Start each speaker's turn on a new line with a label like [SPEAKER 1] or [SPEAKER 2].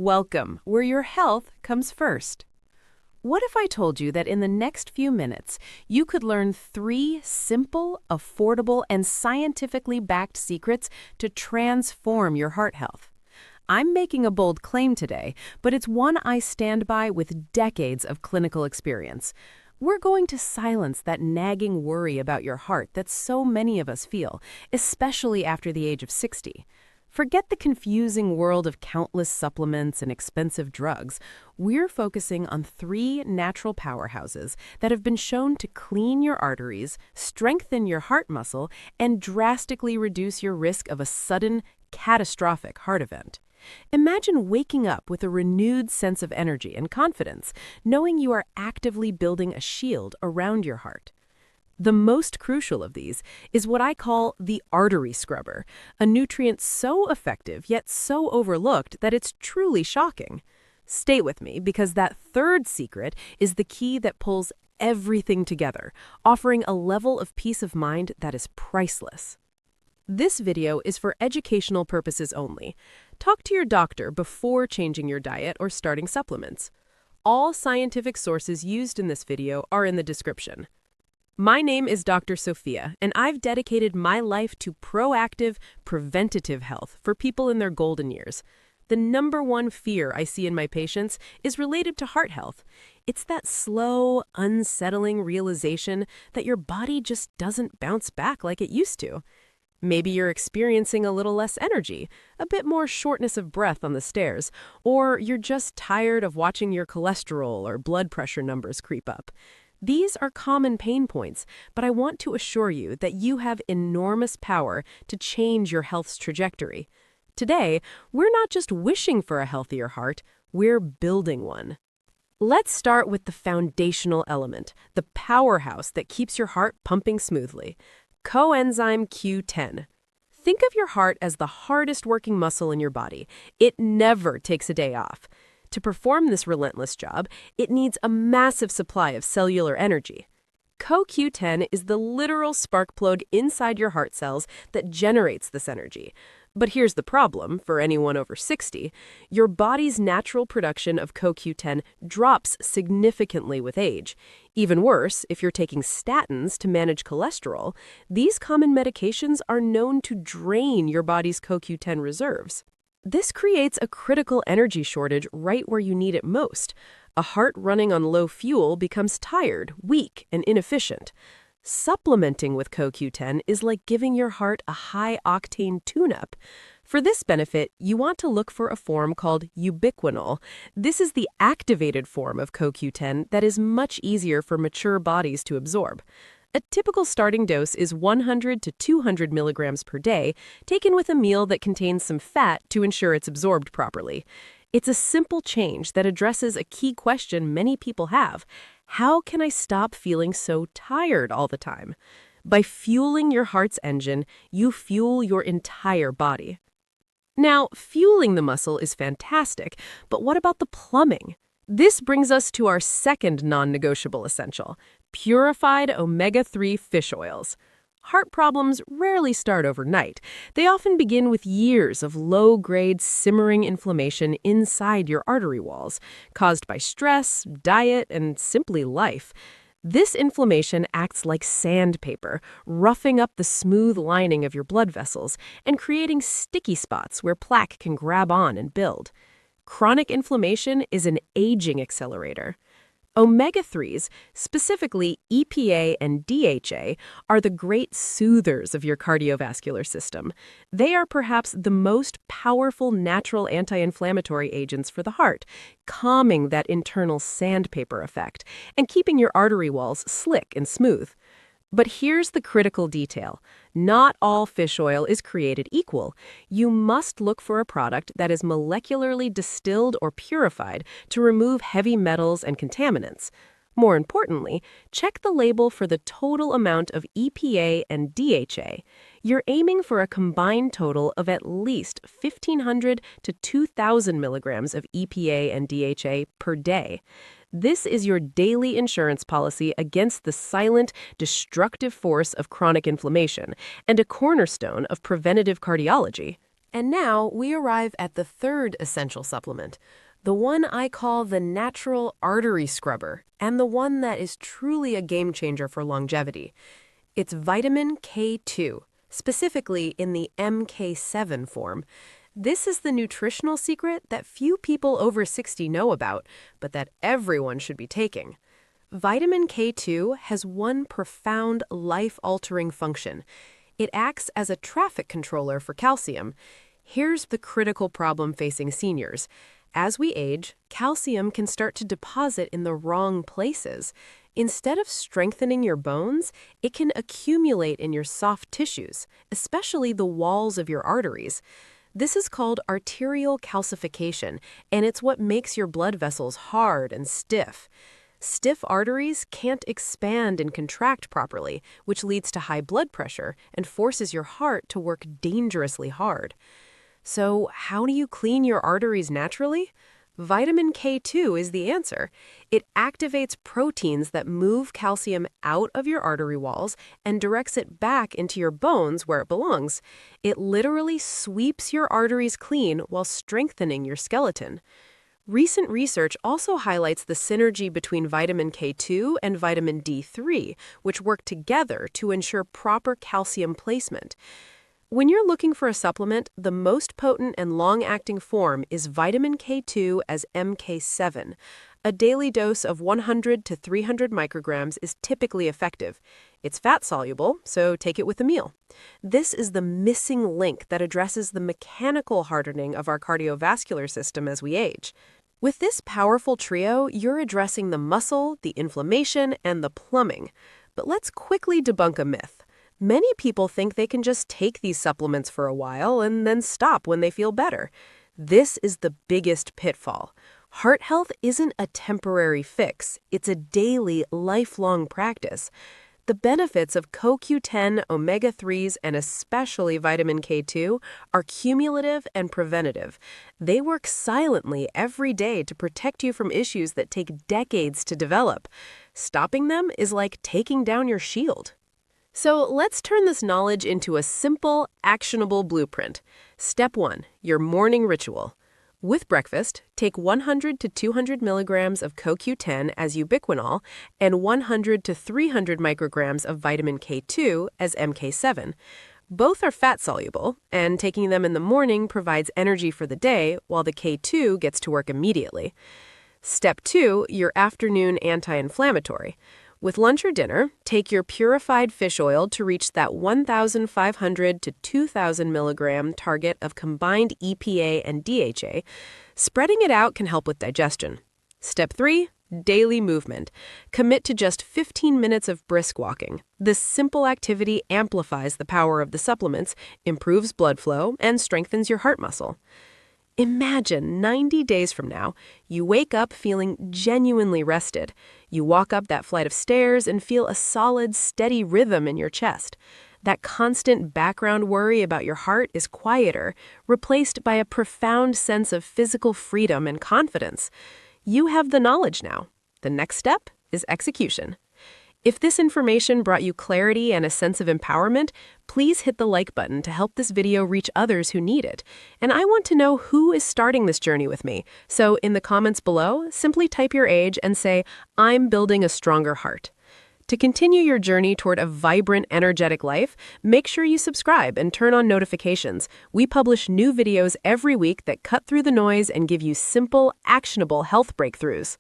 [SPEAKER 1] Welcome, where your health comes first. What if I told you that in the next few minutes, you could learn 3 simple, affordable, and scientifically backed secrets to transform your heart health? I'm making a bold claim today, but it's one I stand by with decades of clinical experience. We're going to silence that nagging worry about your heart that so many of us feel, especially after the age of 60. Forget the confusing world of countless supplements and expensive drugs. We're focusing on 3 natural powerhouses that have been shown to clean your arteries, strengthen your heart muscle, and drastically reduce your risk of a sudden, catastrophic heart event. Imagine waking up with a renewed sense of energy and confidence, knowing you are actively building a shield around your heart. The most crucial of these is what I call the artery scrubber, a nutrient so effective yet so overlooked that it's truly shocking. Stay with me because that 3rd secret is the key that pulls everything together, offering a level of peace of mind that is priceless. This video is for educational purposes only. Talk to your doctor before changing your diet or starting supplements. All scientific sources used in this video are in the description. My name is Dr. Sophia, and I've dedicated my life to proactive, preventative health for people in their golden years. The #1 fear I see in my patients is related to heart health. It's that slow, unsettling realization that your body just doesn't bounce back like it used to. Maybe you're experiencing a little less energy, a bit more shortness of breath on the stairs, or you're just tired of watching your cholesterol or blood pressure numbers creep up. These are common pain points, but I want to assure you that you have enormous power to change your health's trajectory. Today, we're not just wishing for a healthier heart, we're building one. Let's start with the foundational element, the powerhouse that keeps your heart pumping smoothly. Coenzyme Q10. Think of your heart as the hardest working muscle in your body. It never takes a day off. To perform this relentless job, it needs a massive supply of cellular energy. CoQ10 is the literal spark plug inside your heart cells that generates this energy. But here's the problem for anyone over 60. Your body's natural production of CoQ10 drops significantly with age. Even worse, if you're taking statins to manage cholesterol, these common medications are known to drain your body's CoQ10 reserves. This creates a critical energy shortage right where you need it most. A heart running on low fuel becomes tired, weak, and inefficient. Supplementing with CoQ10 is like giving your heart a high-octane tune-up. For this benefit, you want to look for a form called ubiquinol. This is the activated form of CoQ10 that is much easier for mature bodies to absorb. A typical starting dose is 100 to 200 milligrams per day, taken with a meal that contains some fat to ensure it's absorbed properly. It's a simple change that addresses a key question many people have. How can I stop feeling so tired all the time? By fueling your heart's engine, you fuel your entire body. Now, fueling the muscle is fantastic, but what about the plumbing? This brings us to our 2nd non-negotiable essential, purified omega-3 fish oils. Heart problems rarely start overnight. They often begin with years of low-grade simmering inflammation inside your artery walls, caused by stress, diet, and simply life. This inflammation acts like sandpaper, roughing up the smooth lining of your blood vessels and creating sticky spots where plaque can grab on and build. Chronic inflammation is an aging accelerator. Omega-3s, specifically EPA and DHA, are the great soothers of your cardiovascular system. They are perhaps the most powerful natural anti-inflammatory agents for the heart, calming that internal sandpaper effect and keeping your artery walls slick and smooth. But here's the critical detail. Not all fish oil is created equal. You must look for a product that is molecularly distilled or purified to remove heavy metals and contaminants. More importantly, check the label for the total amount of EPA and DHA. You're aiming for a combined total of at least 1,500 to 2,000 milligrams of EPA and DHA per day. This is your daily insurance policy against the silent, destructive force of chronic inflammation and a cornerstone of preventative cardiology. And now we arrive at the third essential supplement, the one I call the natural artery scrubber, and the one that is truly a game changer for longevity. It's vitamin K2, specifically in the MK7 form. This is the nutritional secret that few people over 60 know about, but that everyone should be taking. Vitamin K2 has one profound, life-altering function. It acts as a traffic controller for calcium. Here's the critical problem facing seniors. As we age, calcium can start to deposit in the wrong places. Instead of strengthening your bones, it can accumulate in your soft tissues, especially the walls of your arteries. This is called arterial calcification, and it's what makes your blood vessels hard and stiff. Stiff arteries can't expand and contract properly, which leads to high blood pressure and forces your heart to work dangerously hard. So, how do you clean your arteries naturally? Vitamin K2 is the answer. It activates proteins that move calcium out of your artery walls and directs it back into your bones where it belongs. It literally sweeps your arteries clean while strengthening your skeleton. Recent research also highlights the synergy between vitamin K2 and vitamin D3, which work together to ensure proper calcium placement. When you're looking for a supplement, the most potent and long-acting form is vitamin K2 as MK7. A daily dose of 100 to 300 micrograms is typically effective. It's fat-soluble, so take it with a meal. This is the missing link that addresses the mechanical hardening of our cardiovascular system as we age. With this powerful trio, you're addressing the muscle, the inflammation, and the plumbing. But let's quickly debunk a myth. Many people think they can just take these supplements for a while and then stop when they feel better. This is the biggest pitfall. Heart health isn't a temporary fix. It's a daily, lifelong practice. The benefits of CoQ10, omega-3s, and especially vitamin K2 are cumulative and preventative. They work silently every day to protect you from issues that take decades to develop. Stopping them is like taking down your shield. So let's turn this knowledge into a simple, actionable blueprint. Step 1, your morning ritual. With breakfast, take 100 to 200 milligrams of CoQ10 as ubiquinol and 100 to 300 micrograms of vitamin K2 as MK7. Both are fat-soluble, and taking them in the morning provides energy for the day, while the K2 gets to work immediately. Step 2, your afternoon anti-inflammatory. With lunch or dinner, take your purified fish oil to reach that 1,500 to 2,000 milligram target of combined EPA and DHA. Spreading it out can help with digestion. Step 3, daily movement. Commit to just 15 minutes of brisk walking. This simple activity amplifies the power of the supplements, improves blood flow, and strengthens your heart muscle. Imagine 90 days from now, you wake up feeling genuinely rested. You walk up that flight of stairs and feel a solid, steady rhythm in your chest. That constant background worry about your heart is quieter, replaced by a profound sense of physical freedom and confidence. You have the knowledge now. The next step is execution. If this information brought you clarity and a sense of empowerment, please hit the like button to help this video reach others who need it. And I want to know who is starting this journey with me. So in the comments below, simply type your age and say, "I'm building a stronger heart." To continue your journey toward a vibrant, energetic life, make sure you subscribe and turn on notifications. We publish new videos every week that cut through the noise and give you simple, actionable health breakthroughs.